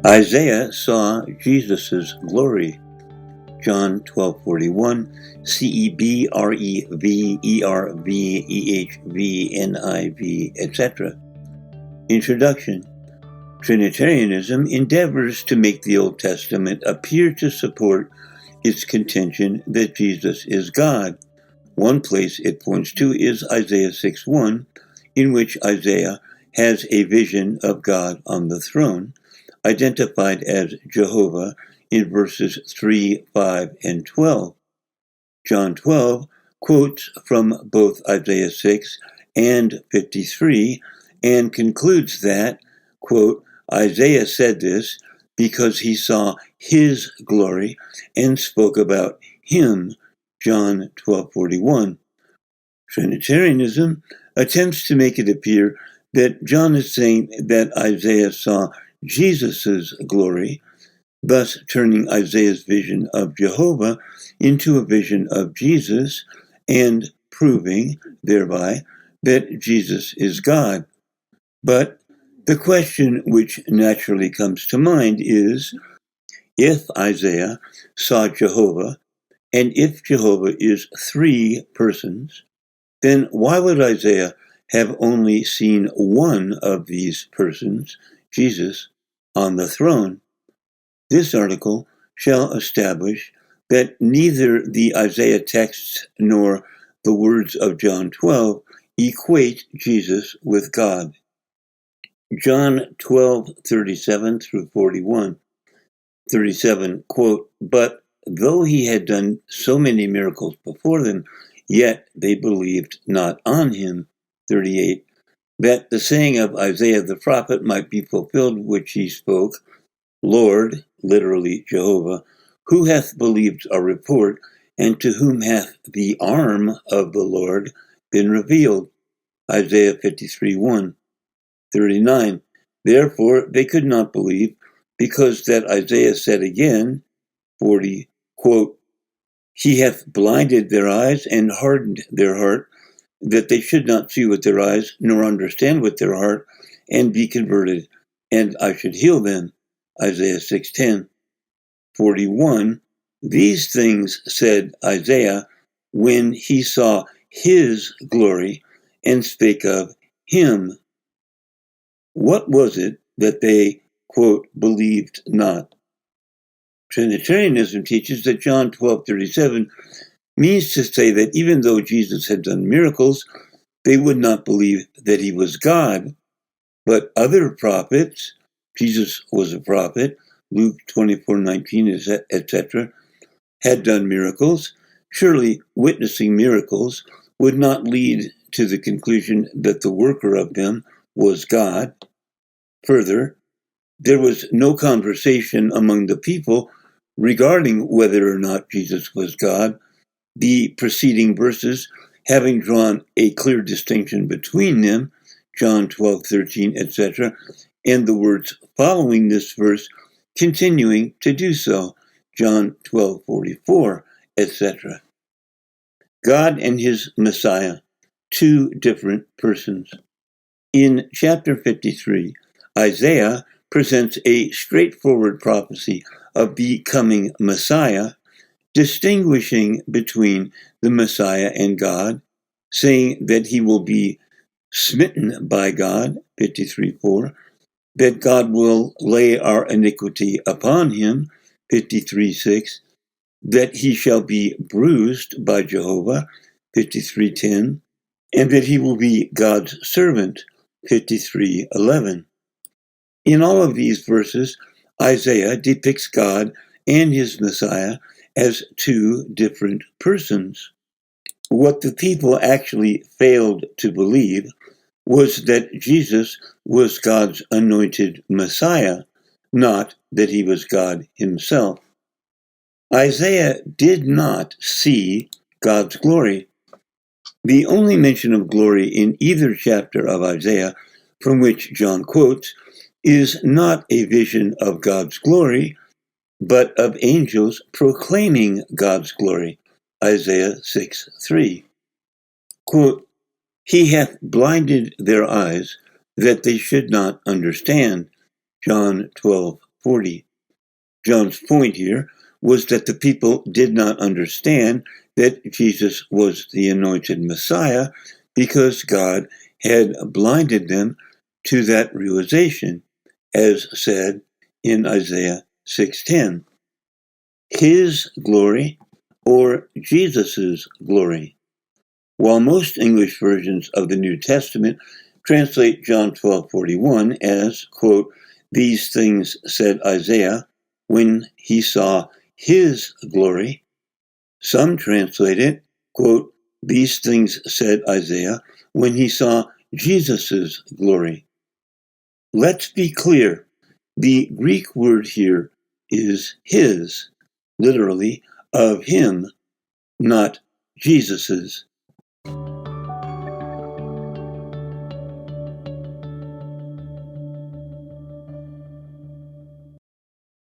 Isaiah saw Jesus' glory. John 12:41, CEBREVERVEHVNIV, etc. Introduction. Trinitarianism endeavors to make the Old Testament appear to support its contention that Jesus is God. One place it points to is Isaiah 6:1, in which Isaiah has a vision of God on the throne, identified as Jehovah in verses 3, 5, and 12. John 12 quotes from both Isaiah 6 and 53 and concludes that, quote, Isaiah said this because he saw his glory and spoke about him, John 12:41. Trinitarianism attempts to make it appear that John is saying that Isaiah saw Jesus' glory, thus turning Isaiah's vision of Jehovah into a vision of Jesus and proving thereby that Jesus is God. But the question which naturally comes to mind is, if Isaiah saw Jehovah, and if Jehovah is three persons, then why would Isaiah have only seen one of these persons, Jesus, on the throne? This article shall establish that neither the Isaiah texts nor the words of John 12 equate Jesus with God. John 12:37 through 41. 37, quote, but though he had done so many miracles before them, yet they believed not on him. 38, that the saying of Isaiah the prophet might be fulfilled, which he spoke, Lord, literally Jehovah, who hath believed our report, and to whom hath the arm of the Lord been revealed? Isaiah 53:1. 39. Therefore they could not believe, because that Isaiah said again, 40, quote, he hath blinded their eyes and hardened their heart, that they should not see with their eyes, nor understand with their heart, and be converted, and I should heal them. Isaiah 6:10. 41. These things said Isaiah when he saw his glory and spake of him. What was it that they, quote, believed not? Trinitarianism teaches that John 12:37 means to say that even though Jesus had done miracles, they would not believe that he was God. But other prophets, Jesus was a prophet, Luke 24:19, etc., had done miracles. Surely witnessing miracles would not lead to the conclusion that the worker of them was God. Further, there was no conversation among the people regarding whether or not Jesus was God, the preceding verses having drawn a clear distinction between them, John 12:13, etc., and the words following this verse continuing to do so, John 12:44, etc. God and his Messiah, two different persons. In chapter 53, Isaiah presents a straightforward prophecy of the coming Messiah, distinguishing between the Messiah and God, saying that he will be smitten by God, 53:4, that God will lay our iniquity upon him, 53:6, that he shall be bruised by Jehovah, 53:10, and that he will be God's servant, 53:11. In all of these verses, Isaiah depicts God and his Messiah as two different persons. What the people actually failed to believe was that Jesus was God's anointed Messiah, not that he was God himself. Isaiah did not see God's glory. The only mention of glory in either chapter of Isaiah from which John quotes is not a vision of God's glory, but of angels proclaiming God's glory, Isaiah 6:3. Quote, he hath blinded their eyes that they should not understand, John 12:40. John's point here was that the people did not understand that Jesus was the anointed Messiah because God had blinded them to that realization, as said in Isaiah 6:10. His glory or Jesus's glory. While most English versions of the New Testament translate John 12:41 as, quote, "These things said Isaiah when he saw his glory," some translate it, quote, "These things said Isaiah when he saw Jesus's glory." Let's be clear. The Greek word here is his, literally of him, not Jesus's.